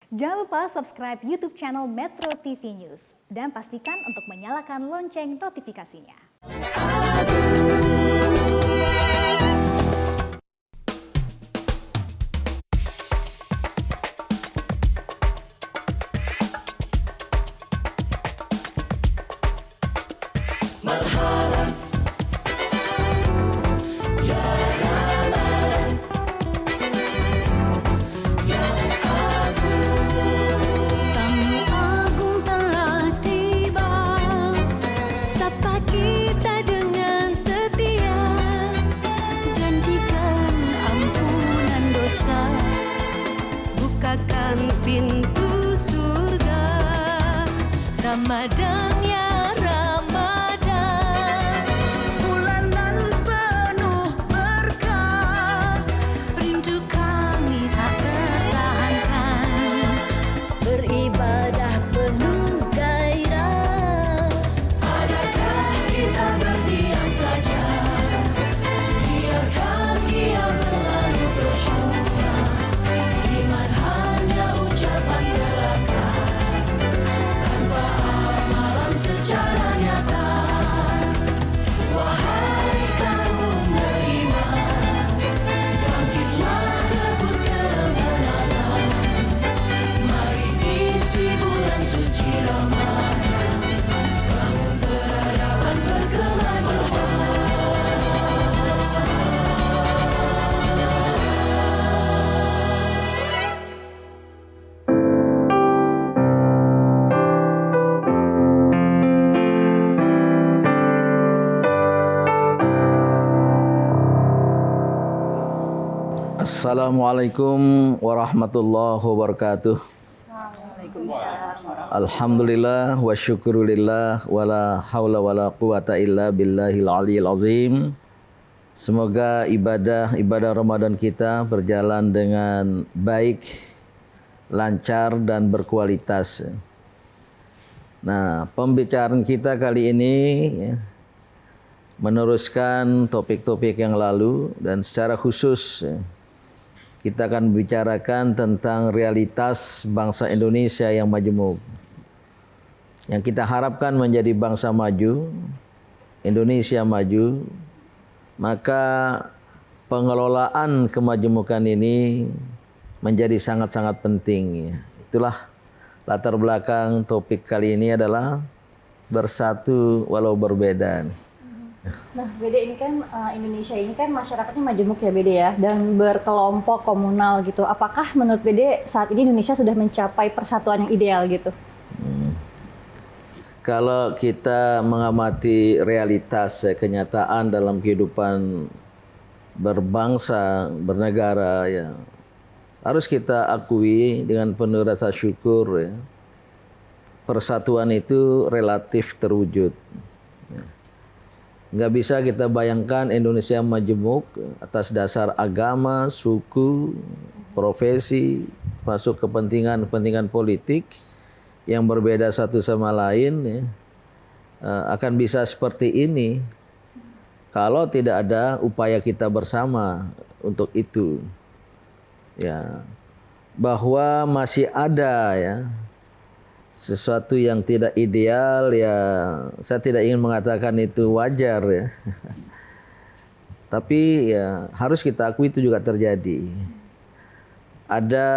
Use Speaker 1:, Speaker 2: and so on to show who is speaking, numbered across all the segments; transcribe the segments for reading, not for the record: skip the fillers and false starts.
Speaker 1: Jangan lupa subscribe YouTube channel Metro TV News dan pastikan untuk menyalakan lonceng notifikasinya.
Speaker 2: Bukakan pintu surga, Ramadan ya Ramadan, bulanan penuh berkah, rindu kami tak tertahankan, beribadah penuh gairah. Adakah kita berdiam saja, biarkan dia berlalu percuma? Iman hanya ucapan belaka, tanpa amalan secara nyata. Wahai kaum beriman, bangkitlah rebut kebenaran. Mari isi bulan suci Ramadan, bangun peradaban berkemajuan.
Speaker 3: Assalamualaikum warahmatullahi wabarakatuh. Alhamdulillah wa syukurillah wala haula wala quwata illa billahil aliyil azim. Semoga ibadah Ramadan kita berjalan dengan baik, lancar dan berkualitas. Nah, pembicaraan kita kali ini meneruskan topik-topik yang lalu dan secara khusus kita akan bicarakan tentang realitas bangsa Indonesia yang majemuk. Yang kita harapkan menjadi bangsa maju, Indonesia maju, maka pengelolaan kemajemukan ini menjadi sangat-sangat penting. Itulah latar belakang topik kali ini adalah bersatu walau berbeda.
Speaker 4: Nah, Bede ini kan Indonesia ini kan masyarakatnya majemuk ya Bede ya, dan berkelompok komunal gitu. Apakah menurut Bede saat ini Indonesia sudah mencapai persatuan yang ideal gitu?
Speaker 3: Kalau kita mengamati realitas kenyataan dalam kehidupan berbangsa, bernegara ya, harus kita akui dengan penuh rasa syukur ya, persatuan itu relatif terwujud. Nggak bisa kita bayangkan Indonesia majemuk atas dasar agama, suku, profesi, masuk kepentingan politik yang berbeda satu sama lain ya, akan bisa seperti ini kalau tidak ada upaya kita bersama untuk itu. Ya, bahwa masih ada ya sesuatu yang tidak ideal ya, saya tidak ingin mengatakan itu wajar ya. Tapi ya harus kita akui itu juga terjadi. Ada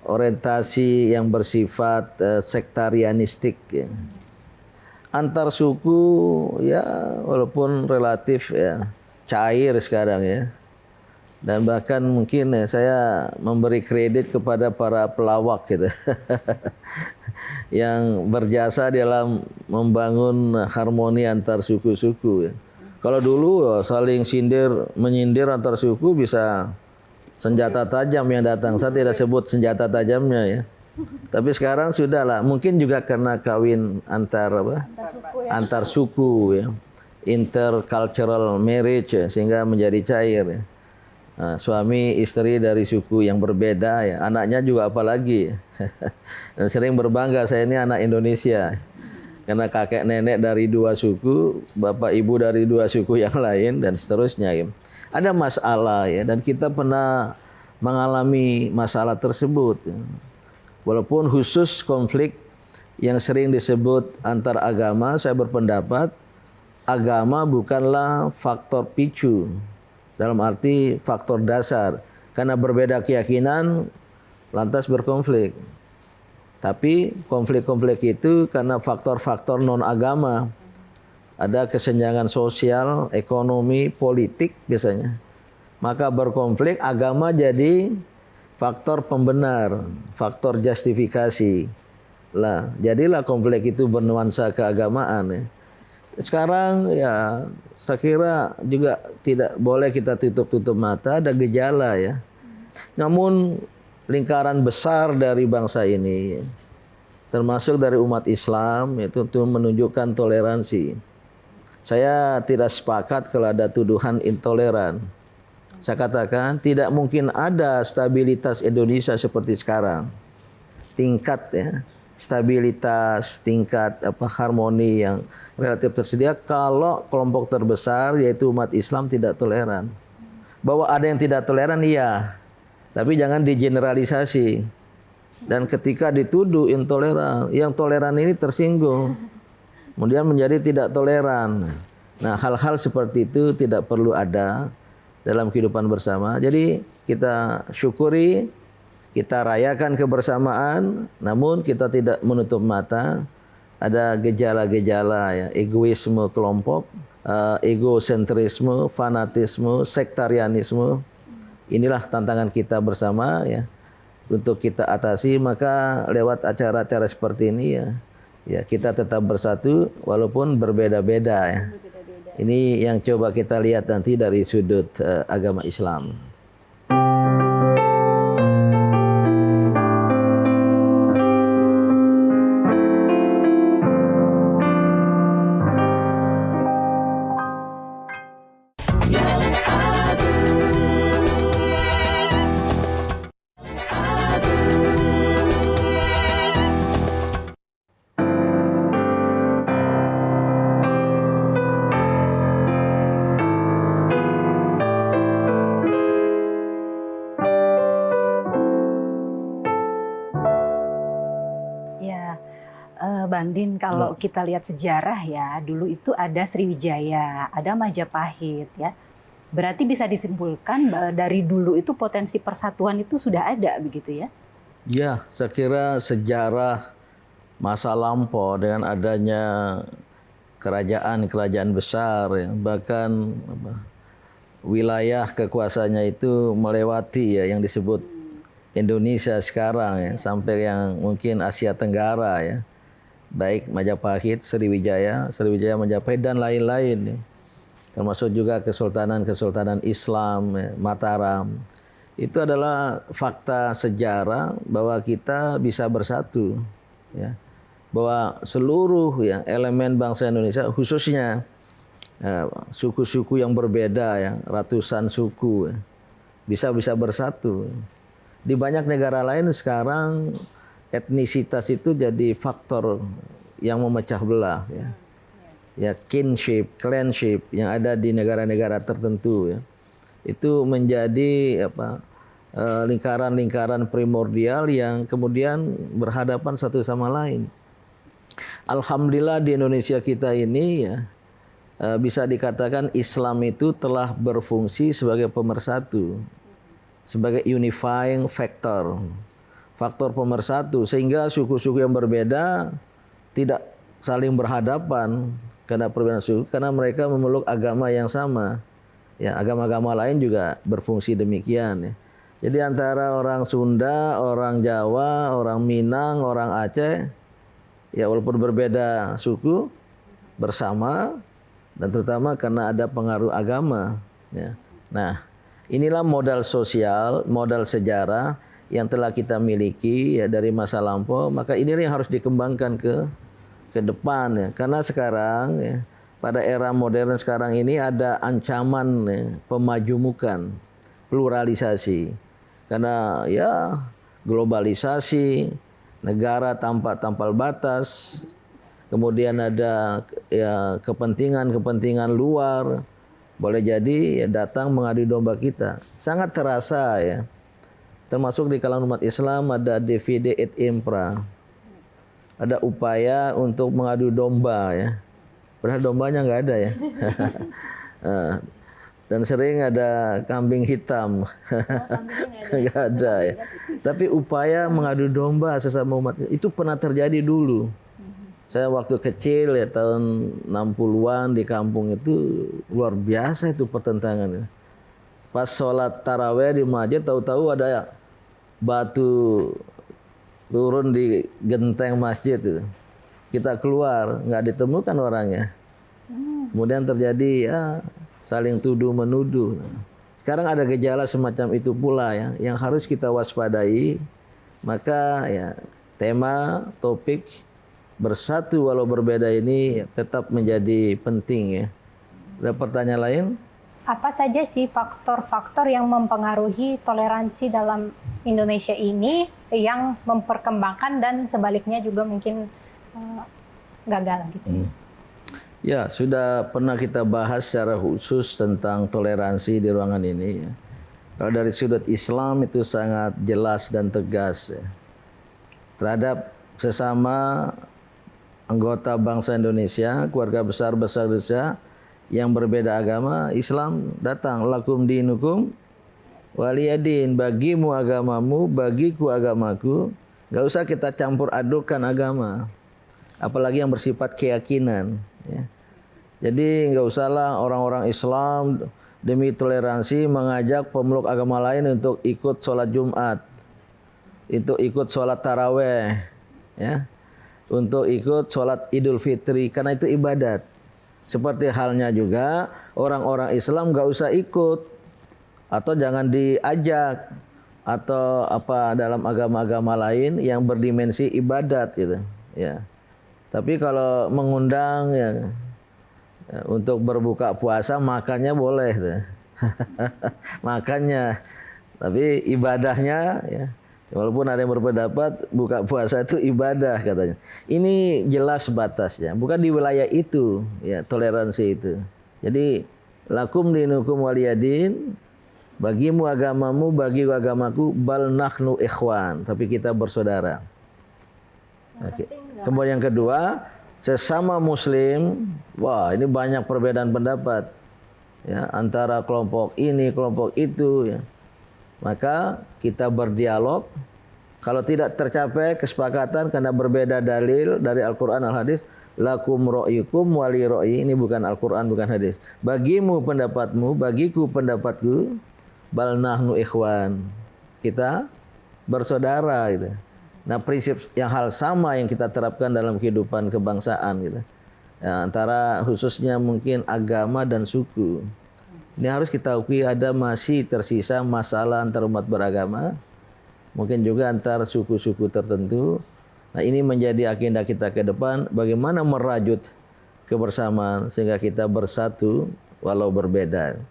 Speaker 3: orientasi yang bersifat sektarianistik ya. Antar suku ya walaupun relatif ya cair sekarang ya. Dan bahkan mungkin saya memberi kredit kepada para pelawak gitu yang berjasa dalam membangun harmoni antar suku-suku ya. Kalau dulu saling menyindir antar suku bisa senjata tajam yang datang. Saya tidak sebut senjata tajamnya ya. Tapi sekarang sudahlah, mungkin juga karena kawin antar suku ya. Intercultural marriage ya, sehingga menjadi cair ya. Nah, suami istri dari suku yang berbeda ya, anaknya juga apalagi dan sering berbangga saya ini anak Indonesia karena kakek nenek dari dua suku, bapak ibu dari dua suku yang lain dan seterusnya ya. Ada masalah ya, dan kita pernah mengalami masalah tersebut ya. Walaupun khusus konflik yang sering disebut antar agama, saya berpendapat agama bukanlah faktor picu, dalam arti faktor dasar. Karena berbeda keyakinan lantas berkonflik. Tapi konflik-konflik itu karena faktor-faktor non-agama. Ada kesenjangan sosial, ekonomi, politik biasanya. Maka berkonflik, agama jadi faktor pembenar, faktor justifikasi. Lah, jadilah konflik itu bernuansa keagamaan ya. Sekarang ya saya kira juga tidak boleh kita tutup-tutup mata, ada gejala ya. Namun lingkaran besar dari bangsa ini, termasuk dari umat Islam, itu menunjukkan toleransi. Saya tidak sepakat kalau ada tuduhan intoleran. Saya katakan tidak mungkin ada stabilitas Indonesia seperti sekarang. Tingkat ya, stabilitas, tingkat harmoni yang relatif tersedia kalau kelompok terbesar yaitu umat Islam tidak toleran. Bahwa ada yang tidak toleran iya, tapi jangan digeneralisasi. Dan ketika dituduh intoleran, yang toleran ini tersinggung. Kemudian menjadi tidak toleran. Nah, hal-hal seperti itu tidak perlu ada dalam kehidupan bersama. Jadi kita syukuri, kita rayakan kebersamaan, namun kita tidak menutup mata ada gejala-gejala ya, egoisme kelompok, egosentrisme, fanatisme, sektarianisme. Inilah tantangan kita bersama ya untuk kita atasi. Maka lewat acara-acara seperti ini ya kita tetap bersatu walaupun berbeda-beda ya. Ini yang coba kita lihat nanti dari sudut agama Islam.
Speaker 5: Bandin, kalau kita lihat sejarah ya, dulu itu ada Sriwijaya, ada Majapahit ya. Berarti bisa disimpulkan dari dulu itu potensi persatuan itu sudah ada begitu ya?
Speaker 3: Ya, saya kira sejarah masa lampau dengan adanya kerajaan-kerajaan besar ya, bahkan wilayah kekuasaannya itu melewati ya yang disebut Indonesia sekarang ya, sampai yang mungkin Asia Tenggara ya. Baik Majapahit, Sriwijaya, Majapahit dan lain-lain ya. Termasuk juga kesultanan Islam, ya, Mataram. Itu adalah fakta sejarah bahwa kita bisa bersatu ya. Bahwa seluruh ya elemen bangsa Indonesia khususnya suku-suku yang berbeda ya, ratusan suku ya, bisa bersatu. Di banyak negara lain sekarang etnisitas itu jadi faktor yang memecah belah ya. Ya kinship, clanship yang ada di negara-negara tertentu ya. Itu menjadi lingkaran-lingkaran primordial yang kemudian berhadapan satu sama lain. Alhamdulillah di Indonesia kita ini ya bisa dikatakan Islam itu telah berfungsi sebagai pemersatu, sebagai unifying factor. Faktor pemersatu sehingga suku-suku yang berbeda tidak saling berhadapan karena perbedaan suku, karena mereka memeluk agama yang sama. Ya, agama-agama lain juga berfungsi demikian ya. Jadi antara orang Sunda, orang Jawa, orang Minang, orang Aceh ya walaupun berbeda suku bersama dan terutama karena ada pengaruh agama ya. Nah, inilah modal sosial, modal sejarah yang telah kita miliki ya dari masa lampau, maka ini yang harus dikembangkan ke depan ya. Karena sekarang ya, pada era modern sekarang ini ada ancaman ya, pemajumukan, pluralisasi. Karena ya globalisasi, negara tanpa tampal batas, kemudian ada ya kepentingan luar, boleh jadi ya, datang mengadu domba kita. Sangat terasa ya. termasuk di kalangan umat Islam ada divide et impera. Ada upaya untuk mengadu domba ya. Padahal dombanya nggak ada ya. Dan sering ada kambing hitam. Nggak ada ya. Tapi upaya mengadu domba sesama umat itu pernah terjadi dulu. Saya waktu kecil ya tahun 60-an di kampung itu luar biasa itu pertentangan. Pas sholat taraweh di masjid tahu-tahu ada batu turun di genteng masjid itu. Kita keluar nggak ditemukan orangnya. Kemudian terjadi ya saling tuduh menuduh. Sekarang ada gejala semacam itu pula ya yang harus kita waspadai. Maka ya tema topik bersatu walau berbeda ini tetap menjadi penting ya. Ada pertanyaan lain?
Speaker 6: Apa saja sih faktor-faktor yang mempengaruhi toleransi dalam Indonesia ini yang memperkembangkan dan sebaliknya juga mungkin gagal gitu?
Speaker 3: Ya, sudah pernah kita bahas secara khusus tentang toleransi di ruangan ini ya. Kalau dari sudut Islam itu sangat jelas dan tegas ya. Terhadap sesama anggota bangsa Indonesia, keluarga besar Indonesia yang berbeda agama, Islam datang lakum dinukum waliyadin, bagimu agamamu, bagiku agamaku. Gak usah kita campur adukan agama, apalagi yang bersifat keyakinan ya. Jadi nggak usahlah orang-orang Islam demi toleransi mengajak pemeluk agama lain untuk ikut sholat Jumat, itu ikut sholat taraweh ya, untuk ikut sholat Idul Fitri, karena itu ibadat. Seperti halnya juga orang-orang Islam nggak usah ikut atau jangan diajak atau apa dalam agama-agama lain yang berdimensi ibadat gitu ya. Tapi kalau mengundang ya untuk berbuka puasa makannya boleh tuh. Makannya, tapi ibadahnya ya. Walaupun ada yang berpendapat buka puasa itu ibadah katanya. Ini jelas batasnya, bukan di wilayah itu ya toleransi itu. Jadi lakum dinukum waliyadin, bagimu agamamu, bagiku agamaku, bal nahnu ikhwan, tapi kita bersaudara. Oke. Kemudian yang kedua, sesama muslim, wah ini banyak perbedaan pendapat ya antara kelompok ini, kelompok itu ya. Maka kita berdialog. Kalau tidak tercapai kesepakatan karena berbeda dalil dari Al-Quran Al-Hadis, lakum ro'yukum wali ro'yi, ini bukan Al-Quran, bukan hadis. Bagimu pendapatmu, bagiku pendapatku, bal nahnu ikhwan, kita bersaudara gitu. Nah prinsip yang hal sama yang kita terapkan dalam kehidupan kebangsaan gitu ya, antara khususnya mungkin agama dan suku. Ini harus kita akui ada masih tersisa masalah antar umat beragama, mungkin juga antar suku-suku tertentu. Nah ini menjadi agenda kita ke depan, bagaimana merajut kebersamaan sehingga kita bersatu walau berbeda.